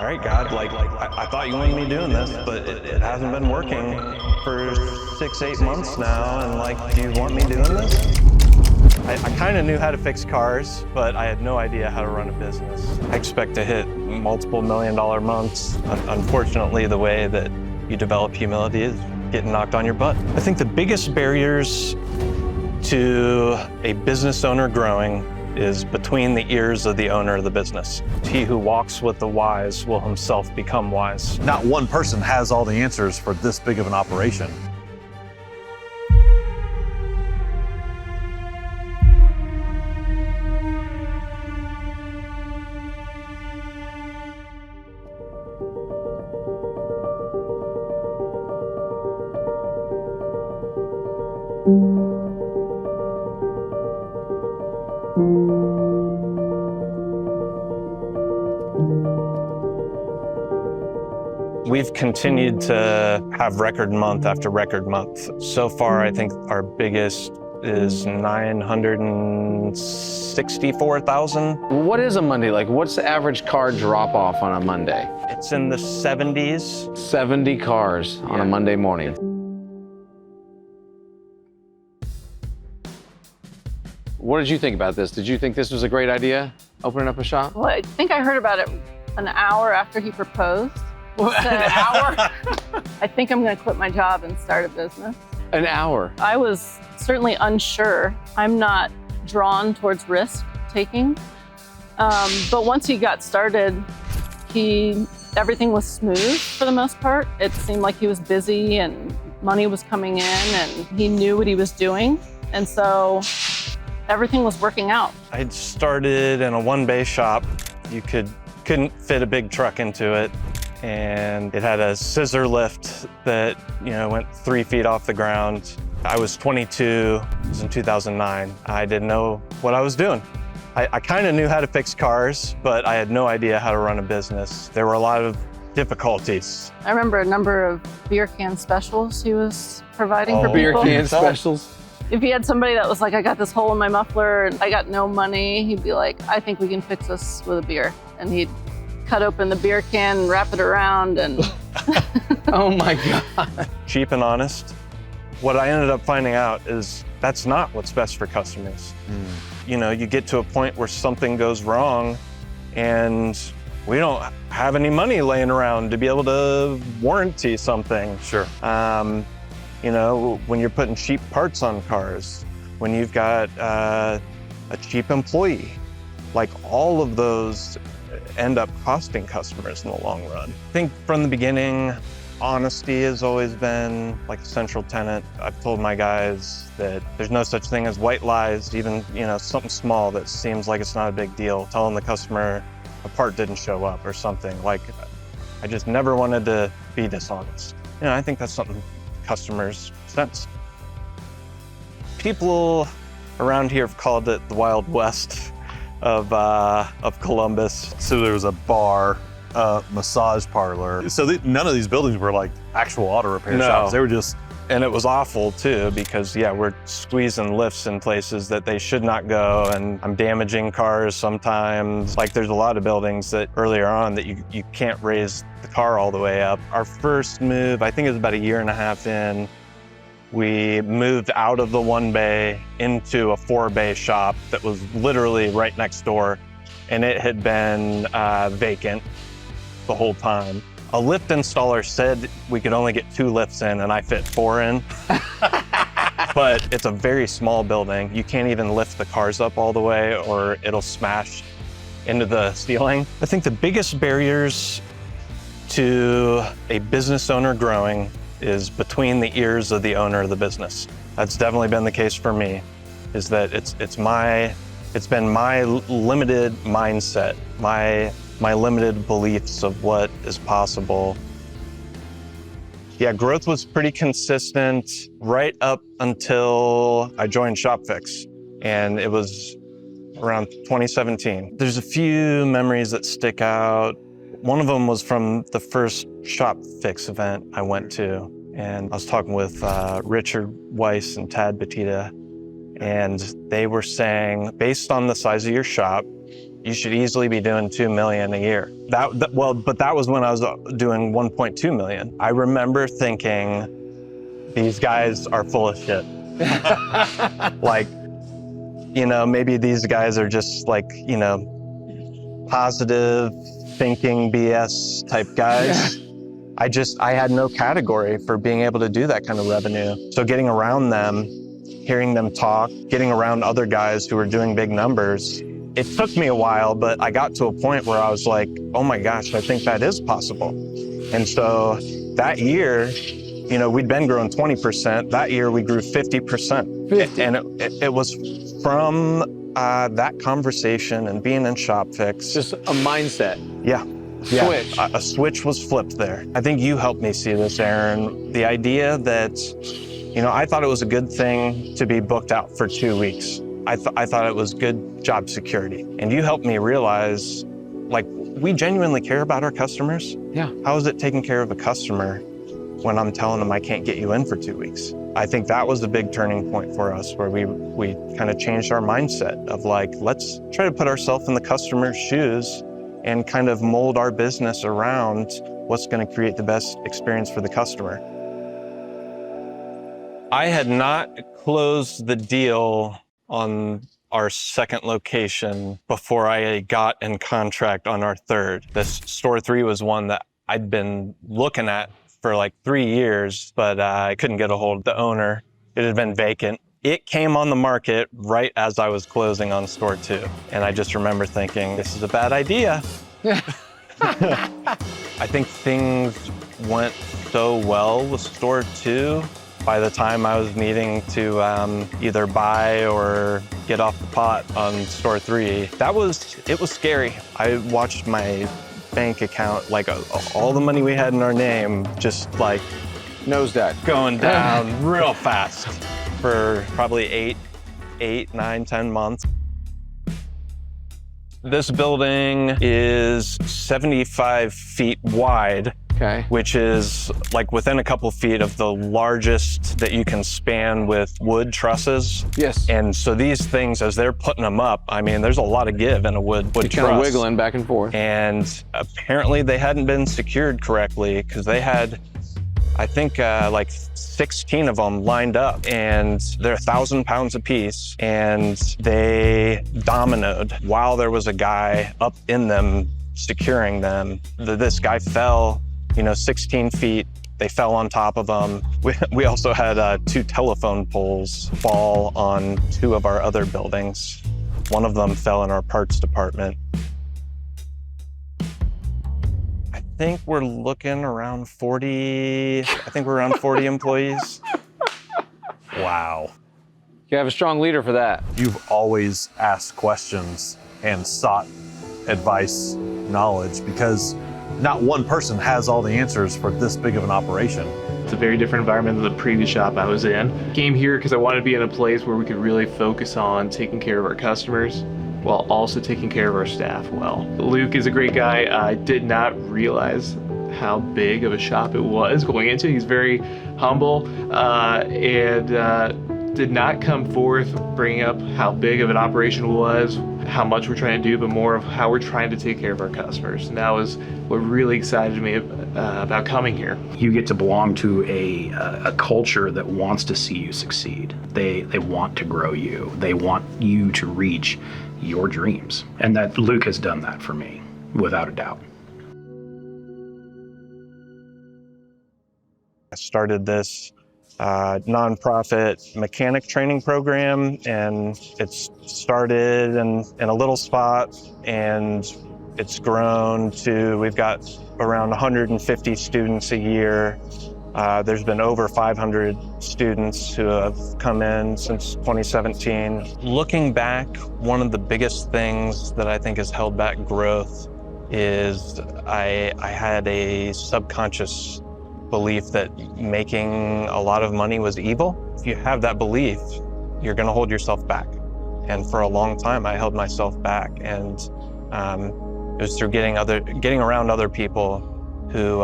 all right, God, I thought you wanted me doing this, but it hasn't been working for 6-8 months now, and do you want me doing this? I kind of knew how to fix cars, but I had no idea how to run a business. I expect to hit multiple $1-million months. Unfortunately, the way that you develop humility is getting knocked on your butt. I think the biggest barriers to a business owner growing is between the ears of the owner of the business. He who walks with the wise will himself become wise. Not one person has all the answers for this big of an operation. We've continued to have record month after record month. So far, I think our biggest is 964,000. What is a Monday like? What's the average car drop off on a Monday? It's in the 70s. 70 cars on a Monday morning. What did you think about this? Did you think this was a great idea, opening up a shop? Well, I think I heard about it an hour after he proposed. An hour? I think I'm going to quit my job and start a business. An hour? I was certainly unsure. I'm not drawn towards risk taking. But once he got started, everything was smooth for the most part. It seemed like he was busy and money was coming in and he knew what he was doing. And so everything was working out. I'd started in a one-bay shop. You couldn't fit a big truck into it. And it had a scissor lift that, went 3 feet off the ground. I was 22, it was in 2009. I didn't know what I was doing. I kind of knew how to fix cars, but I had no idea how to run a business. There were a lot of difficulties. I remember a number of beer can specials he was providing for Beer people. can specials? If he had somebody that was like, I got this hole in my muffler and I got no money, he'd be like, I think we can fix this with a beer. And he'd cut open the beer can and wrap it around and... Oh my God. Cheap and honest. What I ended up finding out is that's not what's best for customers. You get to a point where something goes wrong and we don't have any money laying around to be able to warranty something. Sure. When you're putting cheap parts on cars, when you've got a cheap employee, all of those end up costing customers in the long run. I think from the beginning, honesty has always been a central tenet. I've told my guys that there's no such thing as white lies, even, something small that seems like it's not a big deal. Telling the customer a part didn't show up or something. I just never wanted to be dishonest. I think that's something customers sense. People around here have called it the Wild West of Columbus. So there was a bar, massage parlor. So none of these buildings were actual auto repair shops. They were just... And it was awful too, because we're squeezing lifts in places that they should not go, and I'm damaging cars sometimes. There's a lot of buildings that earlier on that you can't raise the car all the way up. Our first move, I think it was about 1.5 years in, we moved out of the 1-bay into a 4-bay shop that was literally right next door, and it had been vacant the whole time. A lift installer said we could only get 2 lifts in, and I fit 4 in. But it's a very small building. You can't even lift the cars up all the way or it'll smash into the ceiling. I think the biggest barriers to a business owner growing is between the ears of the owner of the business. That's definitely been the case for me, is that it's been my limited mindset, my limited beliefs of what is possible. Yeah, growth was pretty consistent right up until I joined ShopFix, and it was around 2017. There's a few memories that stick out. One of them was from the first ShopFix event I went to, and I was talking with Richard Weiss and Tad Batita, and they were saying, based on the size of your shop, You should easily be doing 2 million a year. But that was when I was doing 1.2 million. I remember thinking, these guys are full of shit. Like, you know, maybe these guys are just like, you know, positive thinking BS type guys. I had no category for being able to do that kind of revenue. So getting around them, hearing them talk, getting around other guys who were doing big numbers, it took me a while, but I got to a point where I was like, oh my gosh, I think that is possible. And so that year, you know, we'd been growing 20%. That year we grew 50%. 50. And it was from that conversation and being in ShopFix. Just a mindset. Yeah. Switch. A switch was flipped there. I think you helped me see this, Aaron. The idea that, you know, I thought it was a good thing to be booked out for 2 weeks. I thought it was good job security. And you helped me realize, like, we genuinely care about our customers. Yeah. How is it taking care of a customer when I'm telling them I can't get you in for 2 weeks? I think that was the big turning point for us, where we kind of changed our mindset of like, let's try to put ourselves in the customer's shoes and kind of mold our business around what's going to create the best experience for the customer. I had not closed the deal on our second location before I got in contract on our third. This store 3 was one that I'd been looking at for like 3 years, but I couldn't get a hold of the owner. It had been vacant. It came on the market right as I was closing on store 2. And I just remember thinking, this is a bad idea. I think things went so well with store 2. By the time I was needing to either buy or get off the pot on store 3, it was scary. I watched my bank account, like all the money we had in our name, just like Nosedive. going down real fast for probably 8, 9, 10 months. This building is 75 feet wide. Okay. Which is like within a couple feet of the largest that you can span with wood trusses. Yes. And so these things, as they're putting them up, I mean, there's a lot of give in a wood truss. Kind of wiggling back and forth. And apparently they hadn't been secured correctly, because they had, I think, like 16 of them lined up, and they're 1,000 pounds a piece, and they dominoed while there was a guy up in them securing them. This guy fell, 16 feet. They fell on top of them. We also had 2 telephone poles fall on 2 of our other buildings. One of them fell in our parts department. I think we're looking around 40, employees. Wow. You have a strong leader for that. You've always asked questions and sought advice, knowledge, because not one person has all the answers for this big of an operation. It's a very different environment than the previous shop I was in. Came here because I wanted to be in a place where we could really focus on taking care of our customers while also taking care of our staff well. Luke is a great guy. I did not realize how big of a shop it was going into. He's very humble and did not come forth bringing up how big of an operation it was, how much we're trying to do, but more of how we're trying to take care of our customers. And that was what really excited me about coming here. You get to belong to a culture that wants to see you succeed. They want to grow you. They want you to reach your dreams. And that Luke has done that for me, without a doubt. I started this nonprofit mechanic training program, and it's started in a little spot, and it's grown to, we've got around 150 students a year. There's been over 500 students who have come in since 2017. Looking back, one of the biggest things that I think has held back growth is I had a subconscious belief that making a lot of money was evil. If you have that belief, you're gonna hold yourself back. And for a long time, I held myself back. And it was through getting around other people who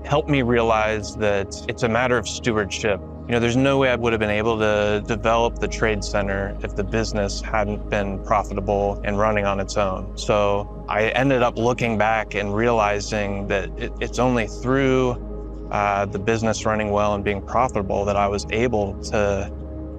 helped me realize that it's a matter of stewardship. You know, there's no way I would have been able to develop the trade center if the business hadn't been profitable and running on its own. So I ended up looking back and realizing that it's only through the business running well and being profitable that I was able to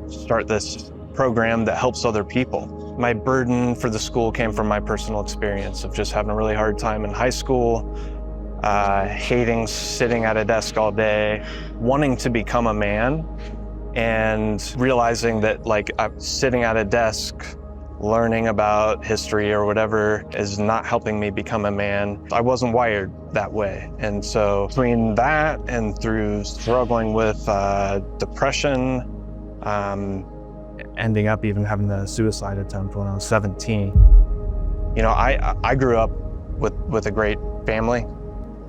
start this program that helps other people. My burden for the school came from my personal experience of just having a really hard time in high school, hating sitting at a desk all day, wanting to become a man, and realizing that like I'm sitting at a desk learning about history or whatever is not helping me become a man. I wasn't wired that way. And so between that and through struggling with depression, ending up even having a suicide attempt when I was 17. You know, I grew up with a great family,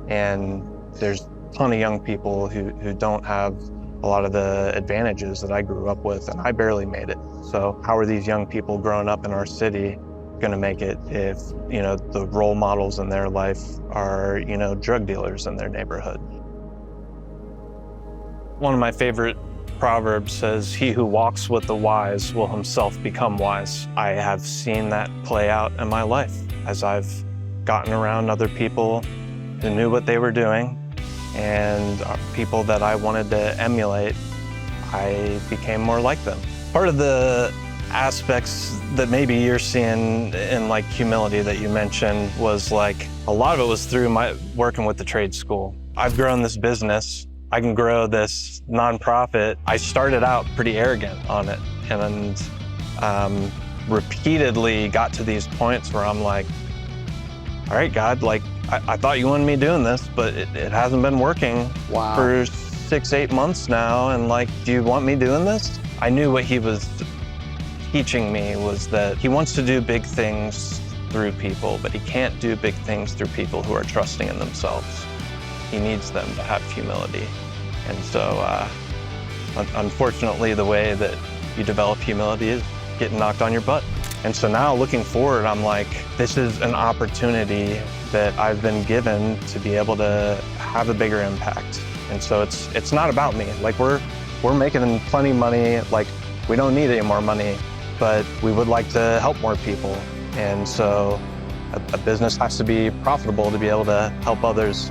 and there's a ton of young people who don't have a lot of the advantages that I grew up with, and I barely made it. So how are these young people growing up in our city gonna make it if, you know, the role models in their life are, you know, drug dealers in their neighborhood? One of my favorite proverbs says, "He who walks with the wise will himself become wise." I have seen that play out in my life as I've gotten around other people who knew what they were doing and people that I wanted to emulate. I became more like them. Part of the aspects that maybe you're seeing in like humility that you mentioned was like, a lot of it was through my working with the trade school. I've grown this business. I can grow this nonprofit. I started out pretty arrogant on it, and repeatedly got to these points where I'm like, all right, God, like I thought you wanted me doing this, but it hasn't been working for 6-8 months now. And like, do you want me doing this? I knew what he was teaching me was that he wants to do big things through people, but he can't do big things through people who are trusting in themselves. He needs them to have humility. And so, unfortunately, the way that you develop humility is getting knocked on your butt. And so now looking forward, I'm like, this is an opportunity that I've been given to be able to have a bigger impact. And so it's not about me. Like we're making plenty of money. Like we don't need any more money, but we would like to help more people. And so a business has to be profitable to be able to help others